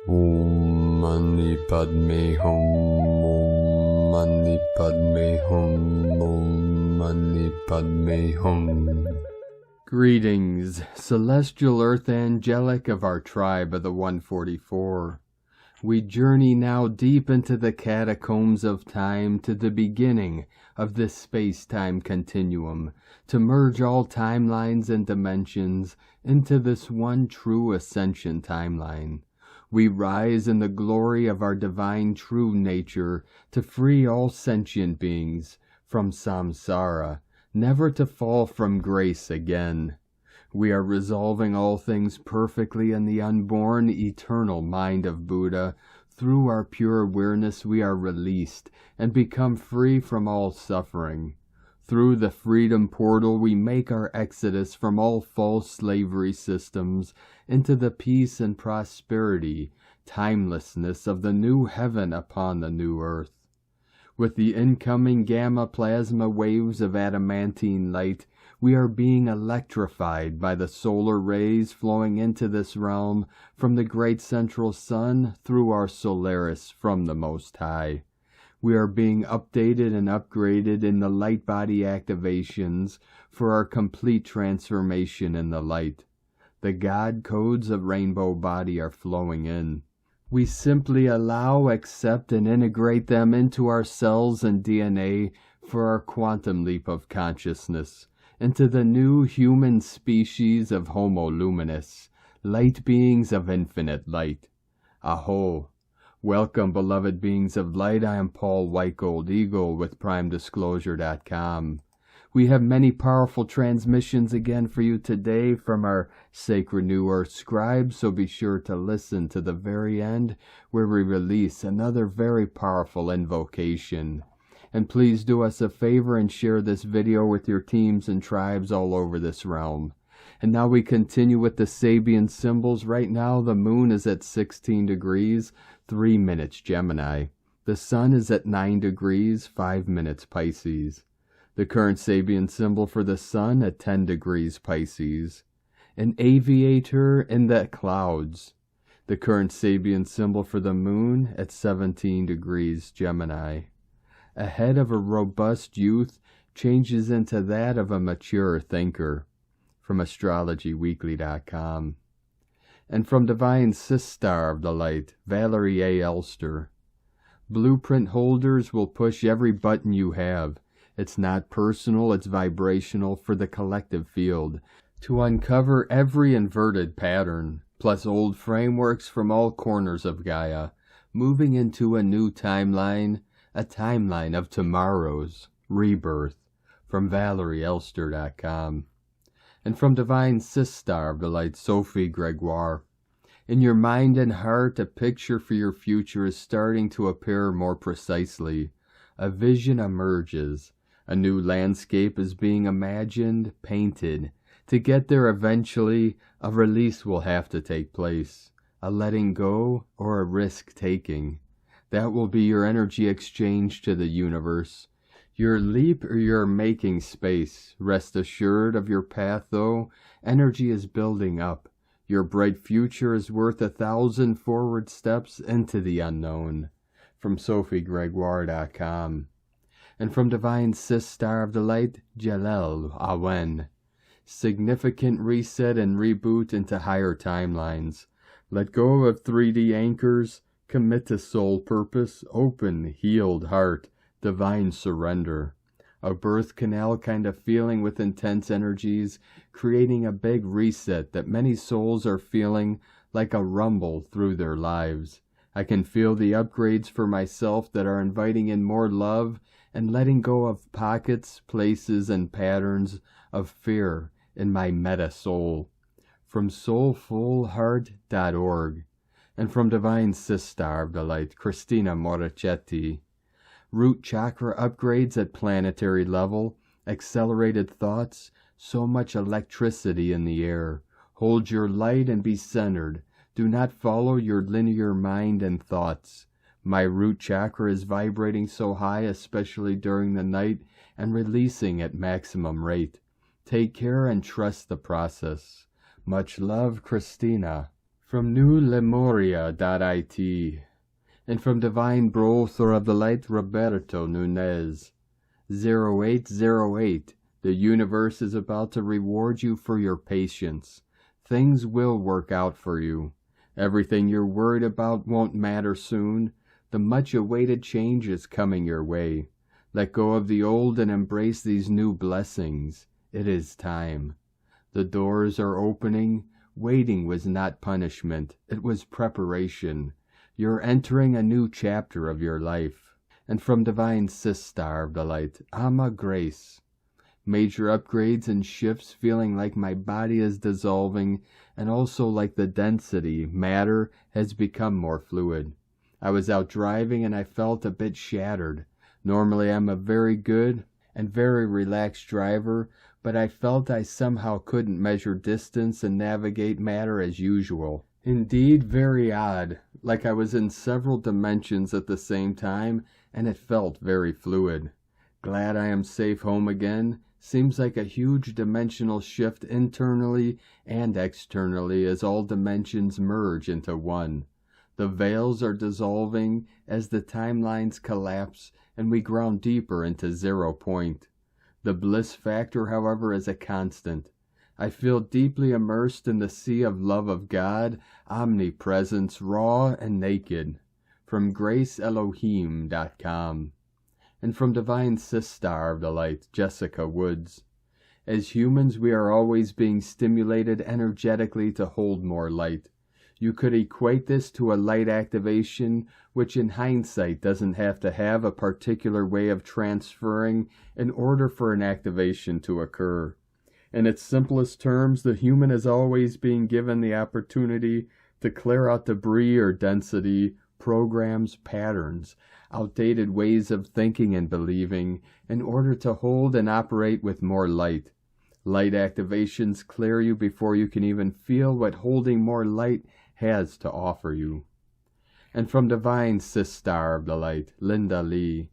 Om Mani Padme Hum. Om Mani Padme Hum. Om Mani Padme Hum. Greetings, celestial earth angelic of our tribe of the 144. We journey now deep into the catacombs of time to the beginning of this space-time continuum, to merge all timelines and dimensions into this one true Ascension timeline. We rise in the glory of our divine true nature to free all sentient beings from samsara, never to fall from grace again. We are resolving all things perfectly in the unborn, eternal mind of Buddha. Through our pure awareness we are released and become free from all suffering. Through the freedom portal we make our exodus from all false slavery systems into the peace and prosperity, timelessness of the new heaven upon the new earth. With the incoming gamma plasma waves of adamantine light, we are being electrified by the solar rays flowing into this realm from the great central sun through our Solaris from the Most High. We are being updated and upgraded in the light body activations for our complete transformation in the light. The God codes of Rainbow Body are flowing in. We simply allow, accept, and integrate them into our cells and DNA for our quantum leap of consciousness, into the new human species of Homo Luminous, light beings of infinite light. Aho! Welcome, beloved beings of light. I am Paul White Gold Eagle with PrimeDisclosure.com. We have many powerful transmissions again for you today from our Sacred New Earth scribes, so be sure to listen to the very end where we release another very powerful invocation. And please do us a favor and share this video with your teams and tribes all over this realm. And now we continue with the Sabian symbols. Right now the moon is at 16 degrees, 3 minutes Gemini. The sun is at 9 degrees, 5 minutes Pisces. The current Sabian symbol for the sun at 10 degrees Pisces. An aviator in the clouds. The current Sabian symbol for the moon at 17 degrees Gemini. A head of a robust youth changes into that of a mature thinker. From astrologyweekly.com. And from Divine Sistar of the Light, Valerie A. Elster. Blueprint holders will push every button you have. It's not personal, it's vibrational for the collective field, to uncover every inverted pattern, plus old frameworks from all corners of Gaia, moving into a new timeline, a timeline of tomorrow's rebirth. From ValerieElster.com. And from Divine Sistar of the Light, Sophie Gregoire. In your mind and heart, a picture for your future is starting to appear more precisely. A vision emerges. A new landscape is being imagined, painted. To get there eventually, a release will have to take place. A letting go or a risk taking. That will be your energy exchange to the universe. Your leap or your making space. Rest assured of your path, though. Energy is building up. Your bright future is worth 1,000 forward steps into the unknown. From SophieGregoire.com. And from Divine Sistar of the Light, Jalel Awen. Significant reset and reboot into higher timelines. Let go of 3D anchors. Commit to soul purpose. Open, healed heart. Divine surrender. A birth canal kind of feeling with intense energies, creating a big reset that many souls are feeling like a rumble through their lives. I can feel the upgrades for myself that are inviting in more love and letting go of pockets, places, and patterns of fear in my meta soul. From soulfulheart.org. And from Divine Sistar of the Light, Christina Moricetti. Root chakra upgrades at planetary level, accelerated thoughts, so much electricity in the air. Hold your light and be centered. Do not follow your linear mind and thoughts. My root chakra is vibrating so high, especially during the night, and releasing at maximum rate. Take care and trust the process. Much love, Christina. From new Lemuria.it, and from Divine Brother of the Light Roberto Nunez. 0808, the universe is about to reward you for your patience. Things will work out for you. Everything you're worried about won't matter soon. The much-awaited change is coming your way. Let go of the old and embrace these new blessings. It is time. The doors are opening. Waiting was not punishment. It was preparation. You're entering a new chapter of your life. And from Divine Sister of the Light, Ama Grace. Major upgrades and shifts, feeling like my body is dissolving, and also like the density, matter, has become more fluid. I was out driving and I felt a bit shattered. Normally I'm a very good and very relaxed driver, but I felt I somehow couldn't measure distance and navigate matter as usual. Indeed, very odd, like I was in several dimensions at the same time, and it felt very fluid. Glad I am safe home again. Seems like a huge dimensional shift internally and externally as all dimensions merge into one. The veils are dissolving as the timelines collapse and we ground deeper into 0 point. The bliss factor, however, is a constant. I feel deeply immersed in the sea of love of God, omnipresence, raw and naked. From GraceElohim.com. And from Divine Sister of the Light, Jessica Woods. As humans, we are always being stimulated energetically to hold more light. You could equate this to a light activation, which in hindsight doesn't have to have a particular way of transferring in order for an activation to occur. In its simplest terms, the human is always being given the opportunity to clear out debris or density, programs, patterns, outdated ways of thinking and believing, in order to hold and operate with more light. Light activations clear you before you can even feel what holding more light has to offer you. And from Divine Sister of the Light, Linda Lee.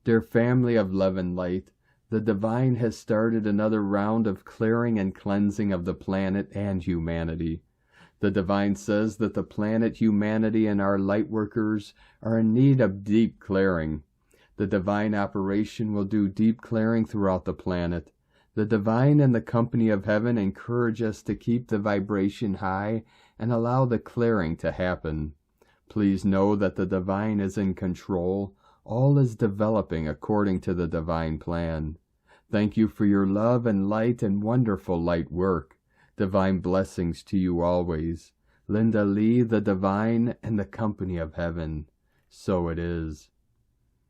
Dear family of love and light, the Divine has started another round of clearing and cleansing of the planet and humanity. The Divine says that the planet, humanity, and our lightworkers are in need of deep clearing. The Divine operation will do deep clearing throughout the planet. The Divine and the company of heaven encourage us to keep the vibration high and allow the clearing to happen. Please know that the Divine is in control. All is developing according to the Divine plan. Thank you for your love and light and wonderful light work. Divine blessings to you always. Linda Lee, the Divine, and the company of heaven. So it is.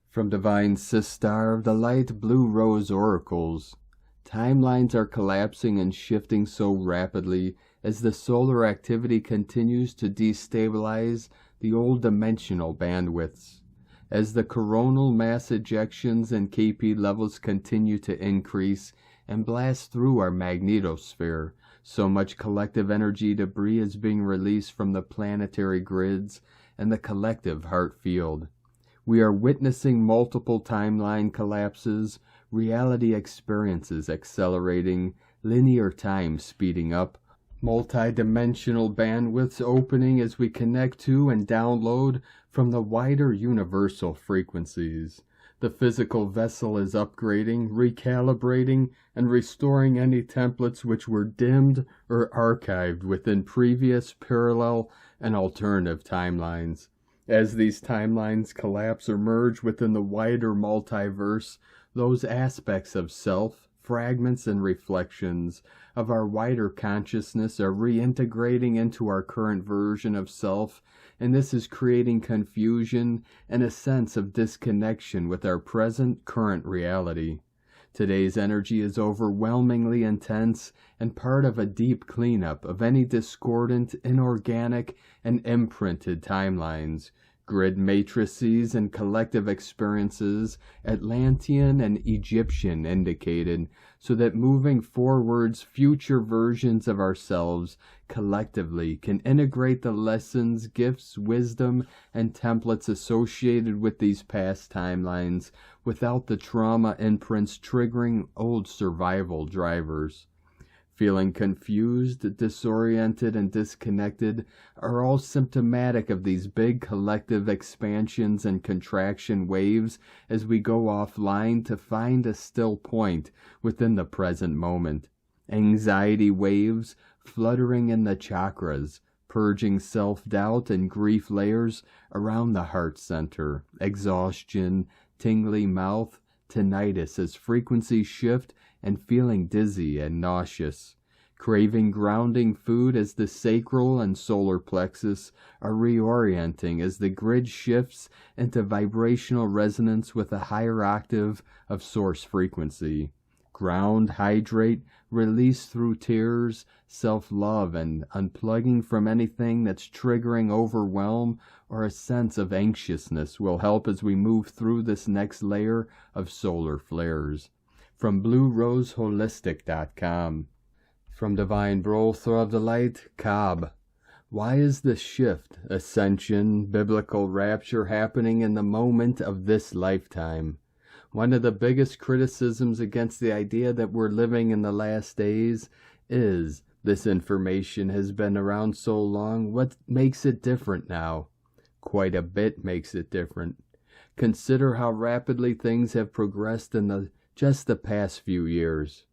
From Divine Sister of the Light, Blue Rose Oracles. Timelines are collapsing and shifting so rapidly as the solar activity continues to destabilize the old dimensional bandwidths. As the coronal mass ejections and KP levels continue to increase and blast through our magnetosphere, so much collective energy debris is being released from the planetary grids and the collective heart field. We are witnessing multiple timeline collapses, reality experiences accelerating, linear time speeding up, multi-dimensional bandwidths opening as we connect to and download from the wider universal frequencies. The physical vessel is upgrading, recalibrating, and restoring any templates which were dimmed or archived within previous, parallel, and alternative timelines. As these timelines collapse or merge within the wider multiverse, those aspects of self, fragments and reflections of our wider consciousness are reintegrating into our current version of self, and this is creating confusion and a sense of disconnection with our present current reality. Today's energy is overwhelmingly intense and part of a deep cleanup of any discordant, inorganic, and imprinted timelines, grid matrices and collective experiences, Atlantean and Egyptian indicated, so that moving forwards, future versions of ourselves collectively can integrate the lessons, gifts, wisdom, and templates associated with these past timelines without the trauma imprints triggering old survival drivers. feeling confused, disoriented, and disconnected are all symptomatic of these big collective expansions and contraction waves as we go offline to find a still point within the present moment. Anxiety waves fluttering in the chakras, purging self-doubt and grief layers around the heart center, exhaustion, tingly mouth, tinnitus as frequencies shift and feeling dizzy and nauseous, craving grounding food as the sacral and solar plexus are reorienting as the grid shifts into vibrational resonance with a higher octave of source frequency. Ground, hydrate, release through tears, self-love, and unplugging from anything that's triggering overwhelm or a sense of anxiousness will help as we move through this next layer of solar flares. From BlueRoseHolistic.com. From Divine Brother of the Light, Cobb. Why is the shift, ascension, biblical rapture happening in the moment of this lifetime? One of the biggest criticisms against the idea that we're living in the last days is this information has been around so long. What makes it different now? Quite a bit makes it different. Consider how rapidly things have progressed in just the past few years.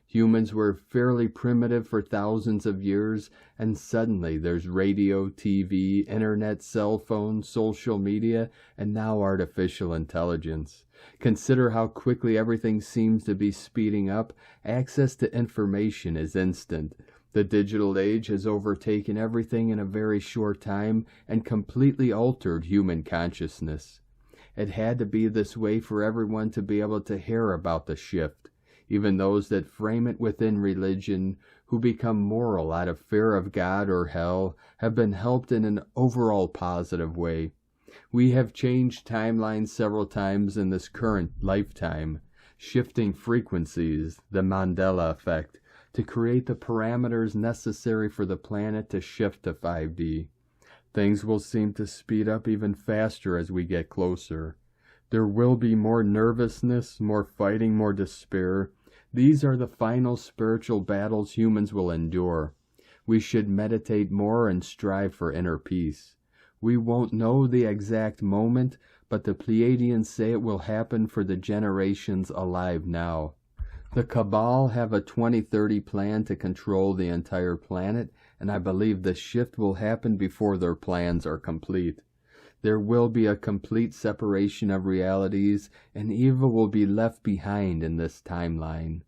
Humans were fairly primitive for thousands of years, and suddenly there's radio, TV, internet, cell phones, social media, and now artificial intelligence. Consider how quickly everything seems to be speeding up. Access to information is instant. The digital age has overtaken everything in a very short time and completely altered human consciousness. It had to be this way for everyone to be able to hear about the shift. Even those that frame it within religion, who become moral out of fear of God or hell, have been helped in an overall positive way. We have changed timelines several times in this current lifetime, shifting frequencies, the Mandela effect, to create the parameters necessary for the planet to shift to 5D. Things will seem to speed up even faster as we get closer. There will be more nervousness, more fighting, more despair. These are the final spiritual battles humans will endure. We should meditate more and strive for inner peace. We won't know the exact moment, but the Pleiadians say it will happen for the generations alive now. The Cabal have a 2030 plan to control the entire planet, and I believe the shift will happen before their plans are complete. There will be a complete separation of realities, and evil will be left behind in this timeline.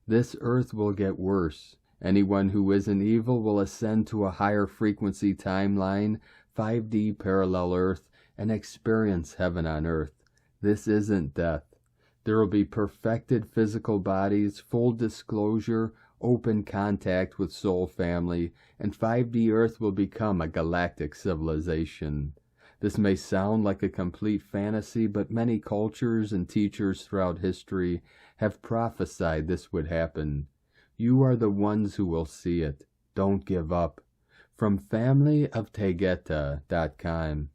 This earth will get worse. Anyone who isn't evil will ascend to a higher frequency timeline, 5D parallel earth, and experience heaven on earth. This isn't death. There will be perfected physical bodies, full disclosure, open contact with soul family, and 5D earth will become a galactic civilization. This may sound like a complete fantasy, but many cultures and teachers throughout history have prophesied this would happen. You are the ones who will see it. Don't give up. From familyoftegeta.com.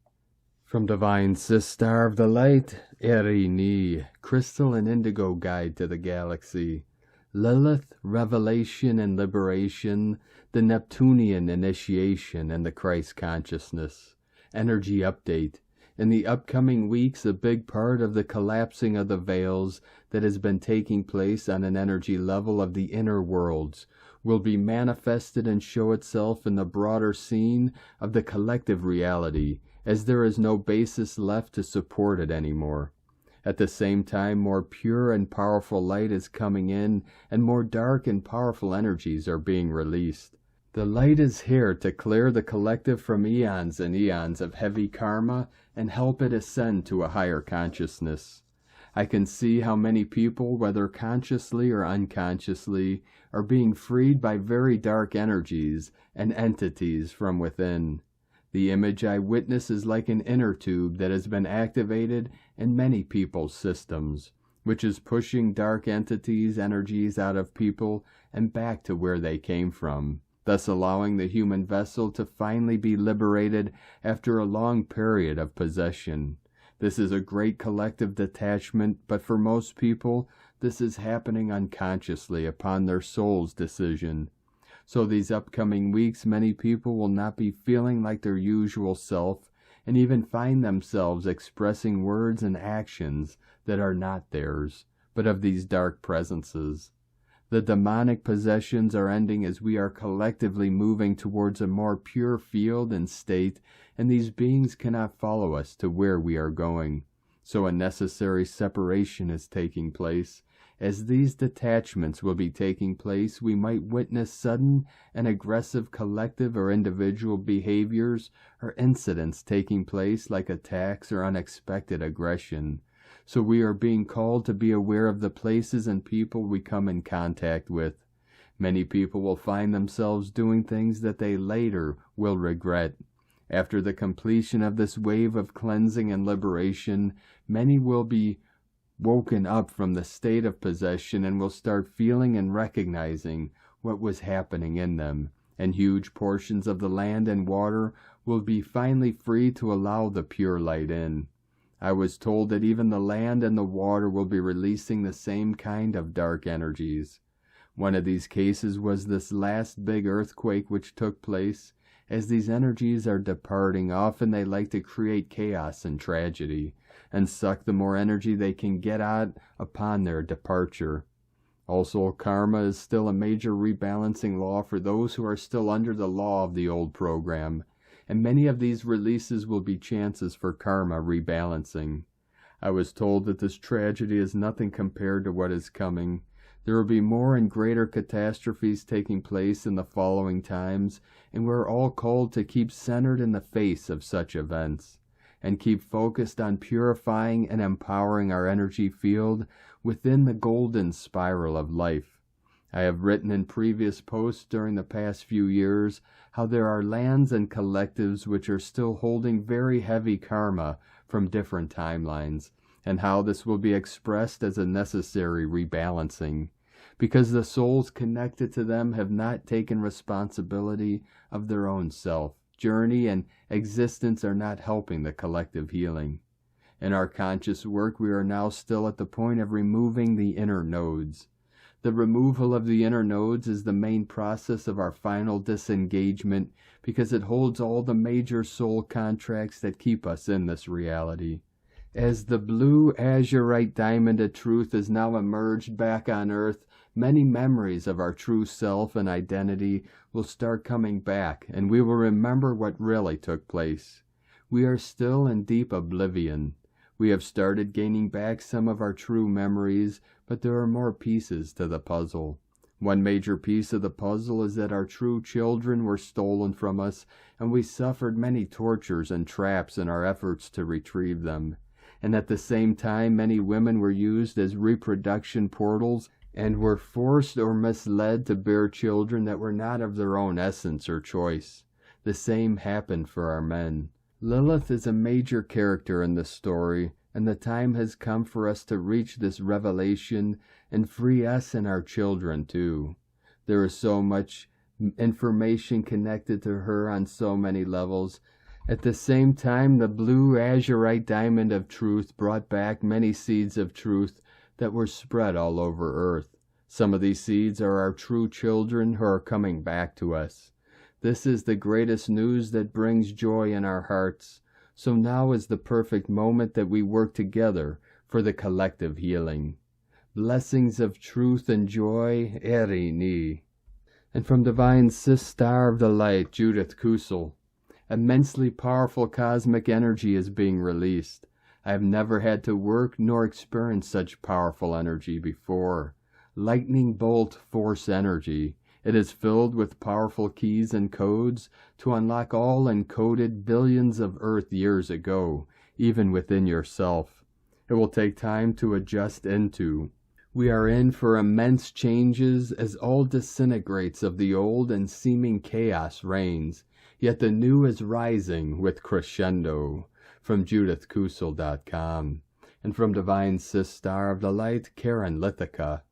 From Divine Sister of the Light, Erini, Crystal and Indigo Guide to the Galaxy. Lilith, Revelation and Liberation, the Neptunian Initiation and the Christ Consciousness. Energy Update. In the upcoming weeks, a big part of the collapsing of the veils that has been taking place on an energy level of the inner worlds will be manifested and show itself in the broader scene of the collective reality, as there is no basis left to support it anymore. At the same time, more pure and powerful light is coming in, and more dark and powerful energies are being released. The light is here to clear the collective from eons and eons of heavy karma and help it ascend to a higher consciousness. I can see how many people, whether consciously or unconsciously, are being freed by very dark energies and entities from within. The image I witness is like an inner tube that has been activated in many people's systems, which is pushing dark entities, energies out of people and back to where they came from, thus allowing the human vessel to finally be liberated after a long period of possession. This is a great collective detachment, but for most people, this is happening unconsciously upon their soul's decision. So these upcoming weeks, many people will not be feeling like their usual self, and even find themselves expressing words and actions that are not theirs, but of these dark presences. The demonic possessions are ending as we are collectively moving towards a more pure field and state, and these beings cannot follow us to where we are going. So a necessary separation is taking place. As these detachments will be taking place, we might witness sudden and aggressive collective or individual behaviors or incidents taking place, like attacks or unexpected aggression. So we are being called to be aware of the places and people we come in contact with. Many people will find themselves doing things that they later will regret. After the completion of this wave of cleansing and liberation, many will be woken up from the state of possession and will start feeling and recognizing what was happening in them, and huge portions of the land and water will be finally free to allow the pure light in. I was told that even the land and the water will be releasing the same kind of dark energies. One of these cases was this last big earthquake which took place. As these energies are departing, often they like to create chaos and tragedy, and suck the more energy they can get out upon their departure. Also, karma is still a major rebalancing law for those who are still under the law of the old program, and many of these releases will be chances for karma rebalancing. I was told that this tragedy is nothing compared to what is coming. There will be more and greater catastrophes taking place in the following times, and we're all called to keep centered in the face of such events, and keep focused on purifying and empowering our energy field within the golden spiral of life. I have written in previous posts during the past few years how there are lands and collectives which are still holding very heavy karma from different timelines, and how this will be expressed as a necessary rebalancing, because the souls connected to them have not taken responsibility of their own self. Journey and existence are not helping the collective healing. In our conscious work, we are now still at the point of removing the inner nodes. The removal of the inner nodes is the main process of our final disengagement, because it holds all the major soul contracts that keep us in this reality. As the blue azurite diamond of truth is now emerged back on earth, many memories of our true self and identity will start coming back, and we will remember what really took place. We are still in deep oblivion. We have started gaining back some of our true memories, but there are more pieces to the puzzle. One major piece of the puzzle is that our true children were stolen from us, and we suffered many tortures and traps in our efforts to retrieve them. And at the same time, many women were used as reproduction portals and were forced or misled to bear children that were not of their own essence or choice. The same happened for our men. Lilith is a major character in this story, and the time has come for us to reach this revelation and free us and our children too. There is so much information connected to her on so many levels. At the same time, the blue azurite diamond of truth brought back many seeds of truth that were spread all over earth. Some of these seeds are our true children who are coming back to us. This is the greatest news that brings joy in our hearts. So now is the perfect moment that we work together for the collective healing. Blessings of truth and joy, Eri Ni. And from Divine Sister of the Light, Judith Kusel. Immensely powerful cosmic energy is being released. I have never had to work nor experienced such powerful energy before. Lightning bolt force energy. It is filled with powerful keys and codes to unlock all encoded billions of Earth years ago, even within yourself. It will take time to adjust into. We are in for immense changes as all disintegrates of the old and seeming chaos reigns, yet the new is rising with crescendo. From JudithKusel.com, and from Divine Sister of the Light, Karen Lithica.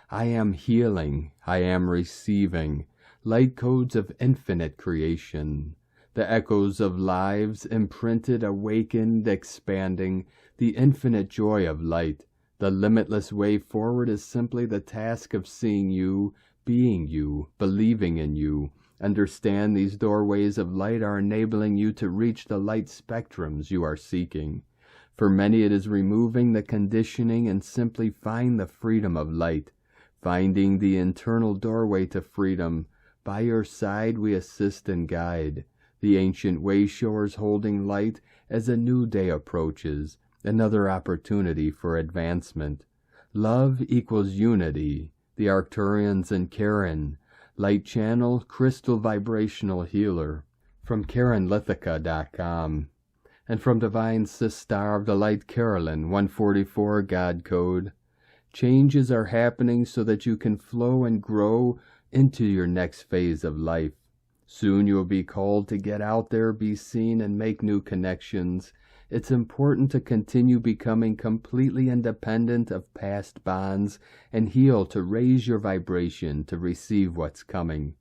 I am healing, I am receiving, light codes of infinite creation, the echoes of lives imprinted, awakened, expanding, the infinite joy of light, The limitless way forward is simply the task of seeing you, being you, believing in you. Understand these doorways of light are enabling you to reach the light spectrums you are seeking. For many it is removing the conditioning and simply find the freedom of light, finding the internal doorway to freedom. By your side we assist and guide, the ancient Wayshowers holding light as a new day approaches, another opportunity for advancement. Love equals unity, the Arcturians and Karen, light channel, crystal vibrational healer, from KarenLithica.com. And from Divine Sister of the Light Carolyn, 144 God Code. Changes are happening so that you can flow and grow into your next phase of life. Soon you will be called to get out there, be seen, and make new connections. It's important to continue becoming completely independent of past bonds and heal to raise your vibration to receive what's coming.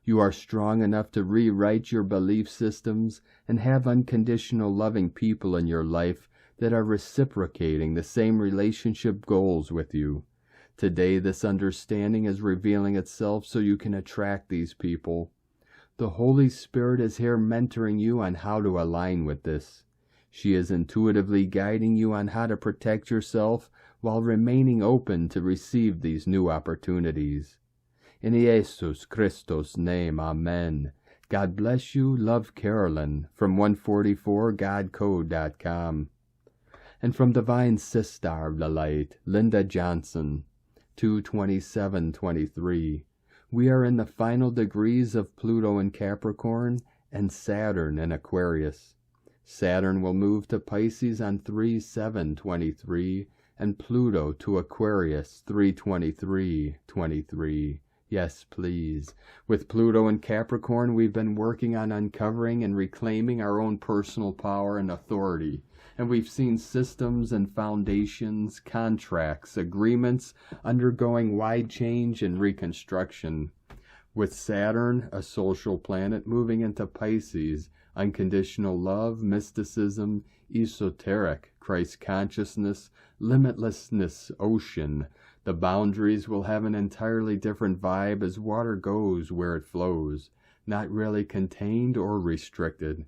You are strong enough to rewrite your belief systems and have unconditional loving people in your life that are reciprocating the same relationship goals with you. Today this understanding is revealing itself so you can attract these people. The Holy Spirit is here mentoring you on how to align with this. She is intuitively guiding you on how to protect yourself while remaining open to receive these new opportunities. In Jesus Christos' name, Amen. God bless you. Love, Carolyn, from 144godcode.com. And from Divine Sister of the Light, Linda Johnson, 22723. We are in the final degrees of Pluto in Capricorn and Saturn in Aquarius. Saturn will move to Pisces on 3/7/23 and Pluto to Aquarius 3/23/23. Yes, please. With Pluto in Capricorn, we've been working on uncovering and reclaiming our own personal power and authority. And we've seen systems and foundations, contracts, agreements undergoing wide change and reconstruction. With Saturn, a social planet, moving into Pisces, unconditional love, mysticism, esoteric, Christ consciousness, limitlessness, ocean. The boundaries will have an entirely different vibe as water goes where it flows, not really contained or restricted.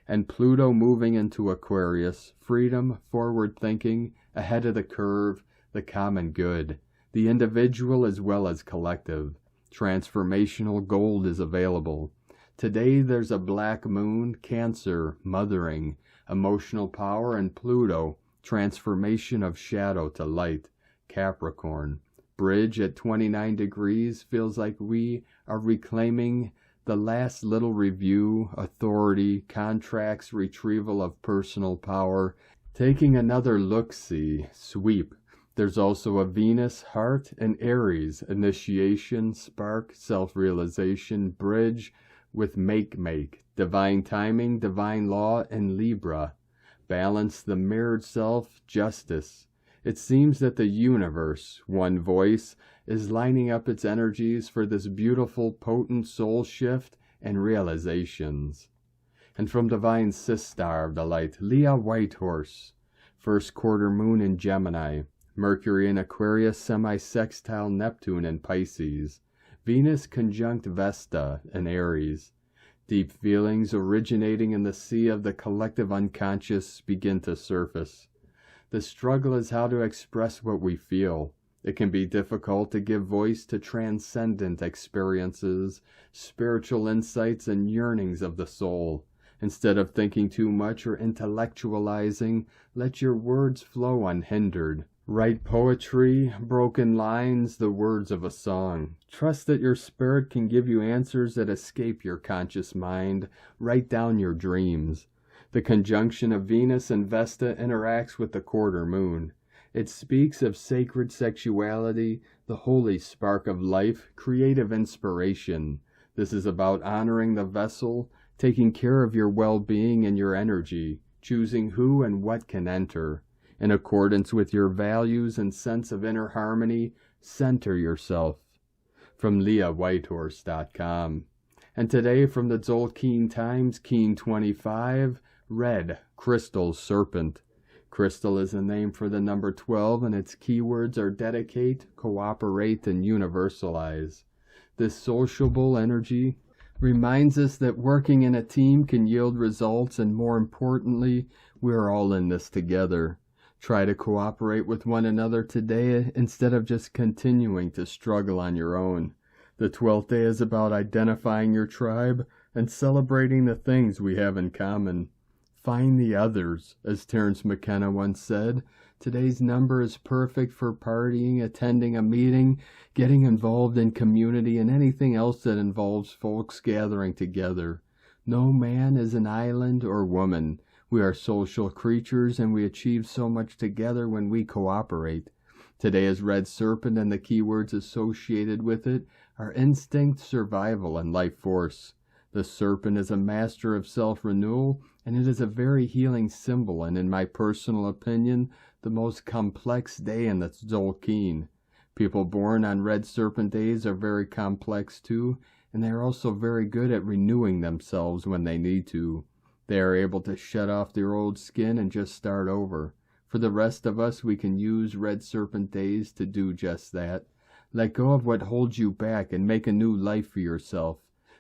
And Pluto moving into Aquarius, freedom, forward thinking, ahead of the curve, the common good, the individual as well as collective. Transformational gold is available. Today there's a black moon, Cancer, mothering, emotional power, and Pluto, transformation of shadow to light. Capricorn, bridge at 29 degrees, feels like we are reclaiming the last little review, authority, contracts, retrieval of personal power, taking another look-see, sweep. There's also a Venus, heart, and Aries, initiation, spark, self-realization, bridge with make, divine timing, divine law, and Libra. Balance, the mirrored self, justice. It seems that the universe, one voice, is lining up its energies for this beautiful, potent soul shift and realizations. And from Divine Sister of the Light, Leah Whitehorse, first quarter moon in Gemini, Mercury in Aquarius, semi-sextile Neptune in Pisces, Venus conjunct Vesta in Aries. Deep feelings originating in the sea of the collective unconscious begin to surface. The struggle is how to express what we feel. It can be difficult to give voice to transcendent experiences, spiritual insights, and yearnings of the soul. Instead of thinking too much or intellectualizing, let your words flow unhindered. Write poetry, broken lines, the words of a song. Trust that your spirit can give you answers that escape your conscious mind. Write down your dreams. The conjunction of Venus and Vesta interacts with the quarter moon. It speaks of sacred sexuality, the holy spark of life, creative inspiration. This is about honoring the vessel, taking care of your well-being and your energy, choosing who and what can enter. In accordance with your values and sense of inner harmony, center yourself. From LeahWhitehorse.com. And today from the Tzolk'in Times, Keen 25, red, crystal serpent. Crystal is a name for the number 12, and its keywords are dedicate, cooperate, and universalize. This sociable energy reminds us that working in a team can yield results, and more importantly, we're all in this together. Try to cooperate with one another today instead of just continuing to struggle on your own. The 12th day is about identifying your tribe and celebrating the things we have in common. Find the others, as Terence McKenna once said. Today's number is perfect for partying, attending a meeting, getting involved in community, and anything else that involves folks gathering together. No man is an island or woman. We are social creatures, and we achieve so much together when we cooperate. Today is Red Serpent, and the keywords associated with it are instinct, survival, and life force. The serpent is a master of self-renewal, and it is a very healing symbol, and in my personal opinion, the most complex day in the Tzolk'in. People born on Red Serpent days are very complex too, and they are also very good at renewing themselves when they need to. They are able to shed off their old skin and just start over. For the rest of us, we can use Red Serpent days to do just that. Let go of what holds you back and make a new life for yourself.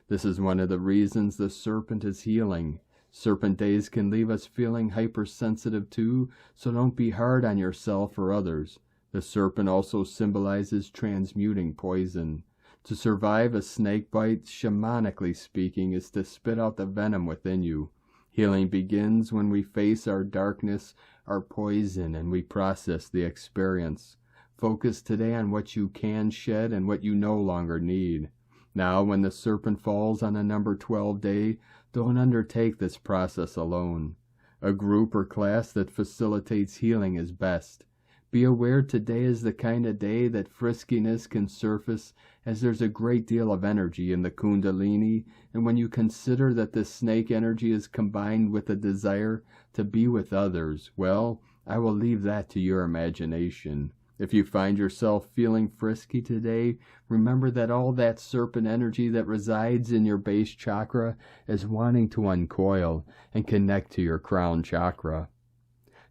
This is one of the reasons the serpent is healing. Serpent days can leave us feeling hypersensitive too, so don't be hard on yourself or others. The serpent also symbolizes transmuting poison. To survive a snake bite, shamanically speaking, is to spit out the venom within you. Healing begins when we face our darkness, our poison, and we process the experience. Focus today on what you can shed and what you no longer need. Now, when the serpent falls on a number 12 day, don't undertake this process alone. A group or class that facilitates healing is best. Be aware today is the kind of day that friskiness can surface, as there's a great deal of energy in the Kundalini, and when you consider that this snake energy is combined with a desire to be with others, well, I will leave that to your imagination. If you find yourself feeling frisky today, remember that all that serpent energy that resides in your base chakra is wanting to uncoil and connect to your crown chakra.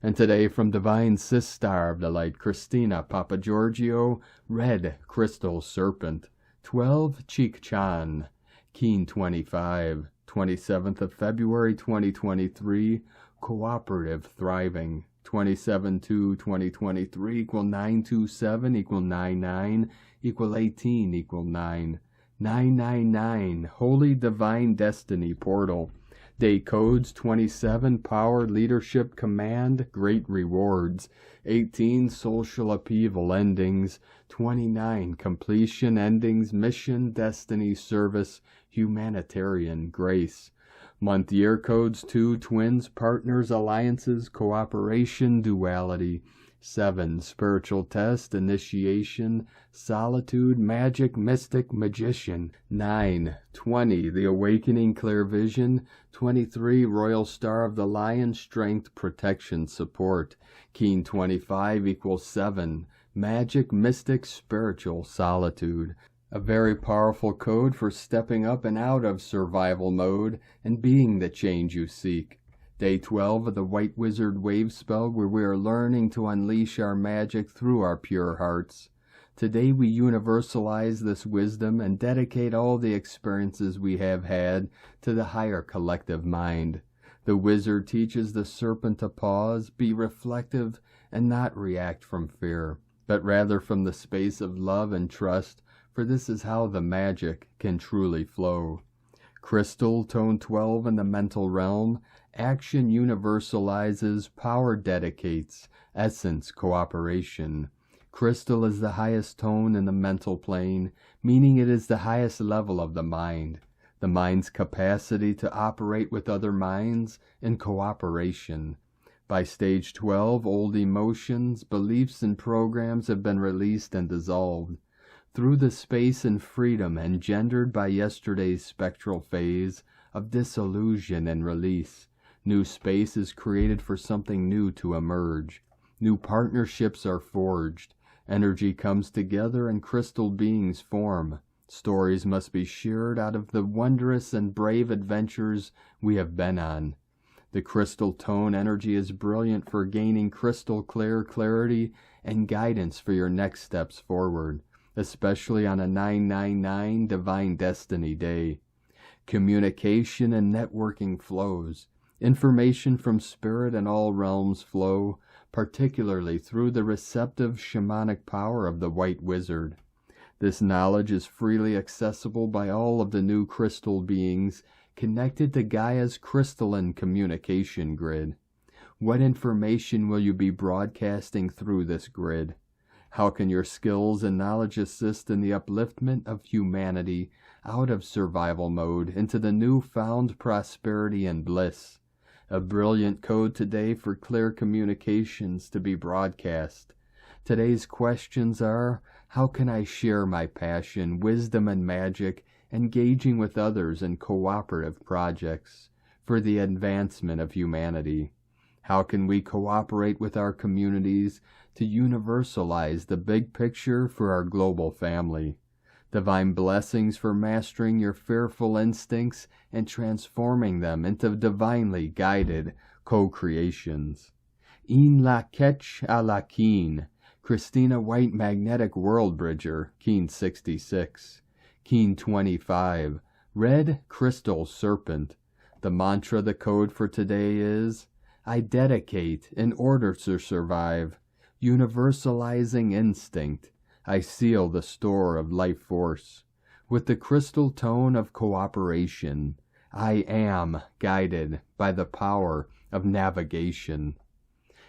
And today, from Divine Sis Star of the Light, Christina Papa Giorgio, Red Crystal Serpent, 12 Cheek Chan, Keen 25, 27th of February 2023, Cooperative Thriving, 27-2-2023 equal 927 equal 99 equal 18 equal 9, 999, Holy Divine Destiny Portal. Day codes 27, Power, Leadership, Command, Great Rewards. 18, Social Upheaval, Endings. 29, Completion, Endings, Mission, Destiny, Service, Humanitarian, Grace. Month year codes 2, Twins, Partners, Alliances, Cooperation, Duality. 7, Spiritual Test, Initiation, Solitude, Magic, Mystic, Magician. 9, 20, The Awakening, Clear Vision. 23, Royal Star of the Lion, Strength, Protection, Support. Keen 25 equals 7, Magic, Mystic, Spiritual, Solitude. A very powerful code for stepping up and out of survival mode and being the change you seek. Day 12 of the White Wizard Wave Spell, where we are learning to unleash our magic through our pure hearts. Today we universalize this wisdom and dedicate all the experiences we have had to the higher collective mind. The wizard teaches the serpent to pause, be reflective, and not react from fear, but rather from the space of love and trust, for this is how the magic can truly flow. Crystal, tone 12 in the mental realm, action universalizes, power dedicates, essence cooperation. Crystal is the highest tone in the mental plane, meaning it is the highest level of the mind mind's capacity to operate with other minds in cooperation. By stage 12, old emotions, beliefs, and programs have been released and dissolved. Through the space and freedom engendered by yesterday's spectral phase of disillusion and release, new space is created for something new to emerge. New partnerships are forged. Energy comes together and crystal beings form. Stories must be shared out of the wondrous and brave adventures we have been on. The crystal tone energy is brilliant for gaining crystal clear clarity and guidance for your next steps forward, especially on a 999 Divine Destiny Day. Communication and networking flows. Information from spirit and all realms flow, particularly through the receptive shamanic power of the White Wizard. This knowledge is freely accessible by all of the new crystal beings connected to Gaia's crystalline communication grid. What information will you be broadcasting through this grid? How can your skills and knowledge assist in the upliftment of humanity out of survival mode into the newfound prosperity and bliss? A brilliant code today for clear communications to be broadcast. Today's questions are, how can I share my passion, wisdom, and magic, engaging with others in cooperative projects for the advancement of humanity? How can we cooperate with our communities to universalize the big picture for our global family? Divine blessings for mastering your fearful instincts and transforming them into divinely guided co-creations. In la ketch a la keen, Christina White Magnetic World Bridger, Keen 66. Keen 25, Red Crystal Serpent. The mantra, the code for today is, I dedicate in order to survive. Universalizing instinct. I seal the store of life force. With the crystal tone of cooperation, I am guided by the power of navigation.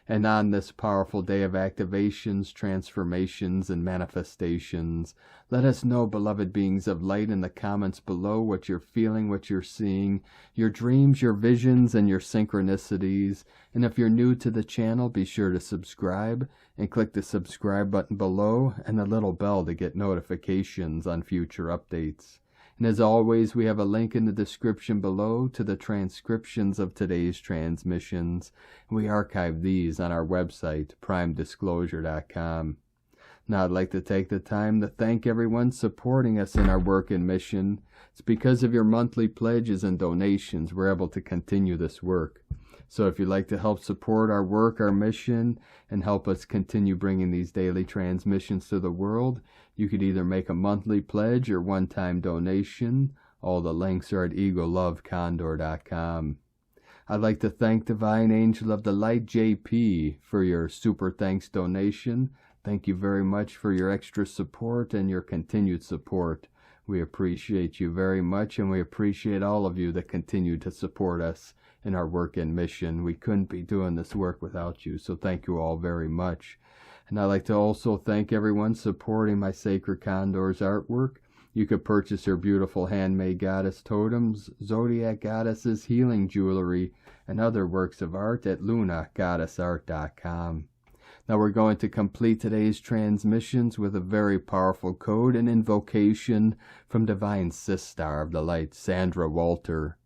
And on this powerful day of activations, transformations, and manifestations, let us know, beloved beings of light, in the comments below what you're feeling, what you're seeing, your dreams, your visions, and your synchronicities. And if you're new to the channel, be sure to subscribe and click the subscribe button below and the little bell to get notifications on future updates. And as always, we have a link in the description below to the transcriptions of today's transmissions. We archive these on our website, primedisclosure.com. Now I'd like to take the time to thank everyone supporting us in our work and mission. It's because of your monthly pledges and donations we're able to continue this work. So if you'd like to help support our work, our mission, and help us continue bringing these daily transmissions to the world, you could either make a monthly pledge or one-time donation. All the links are at egolovecondor.com. I'd like to thank Divine Angel of the Light, JP, for your super thanks donation. Thank you very much for your extra support and your continued support. We appreciate you very much, and we appreciate all of you that continue to support us in our work and mission. We couldn't be doing this work without you, so thank you all very much. And I'd like to also thank everyone supporting my Sacred Condor's artwork. You could purchase her beautiful handmade goddess totems, zodiac goddesses, healing jewelry, and other works of art at lunagoddessart.com. Now we're going to complete today's transmissions with a very powerful code and invocation from Divine Sistar of the Light, Sandra Walter.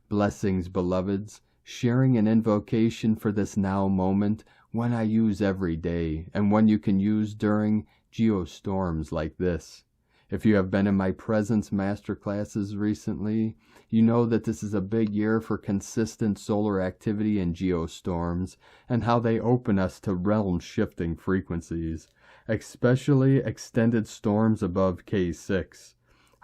Blessings, beloveds, sharing an invocation for this now moment, one I use every day, and one you can use during geostorms like this. If you have been in my presence masterclasses recently, you know that this is a big year for consistent solar activity and geostorms, and how they open us to realm-shifting frequencies, especially extended storms above K6.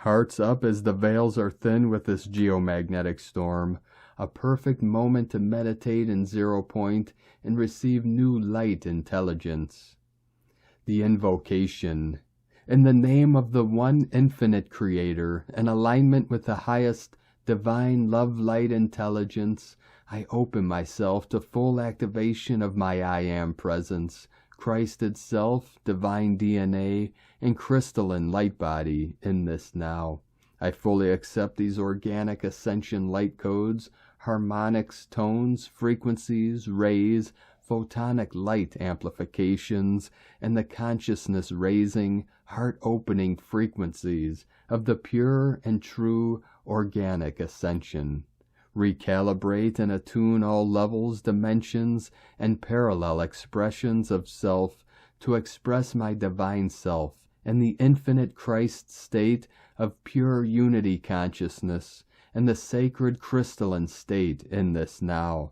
Hearts up as the veils are thin with this geomagnetic storm, a perfect moment to meditate in 0 point and receive new light intelligence. The invocation. In the name of the one infinite creator, in alignment with the highest divine love light intelligence, I open myself to full activation of my I Am presence, Christ itself, divine DNA, and crystalline light body in this now. I fully accept these organic ascension light codes, harmonics, tones, frequencies, rays, photonic light amplifications, and the consciousness raising, heart opening frequencies of the pure and true organic ascension. Recalibrate and attune all levels, dimensions, and parallel expressions of self to express my divine self in the infinite Christ state of pure unity consciousness, and the sacred crystalline state in this now.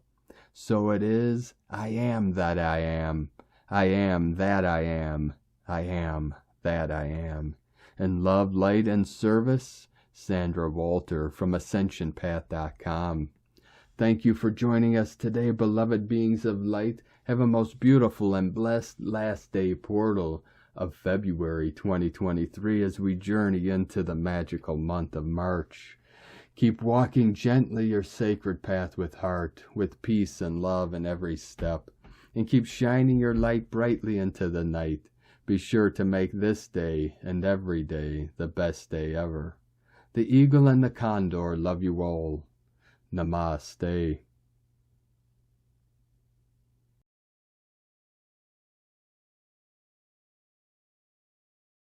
So it is, I am that I am. I am that I am. I am that I am. In love, light, and service, Sandra Walter from AscensionPath.com. Thank you for joining us today, beloved beings of light. Have a most beautiful and blessed last day portal of February 2023 as we journey into the magical month of March. Keep walking gently your sacred path with heart, with peace and love in every step, and keep shining your light brightly into the night. Be sure to make this day and every day the best day ever. The eagle and the condor love you all. Namaste.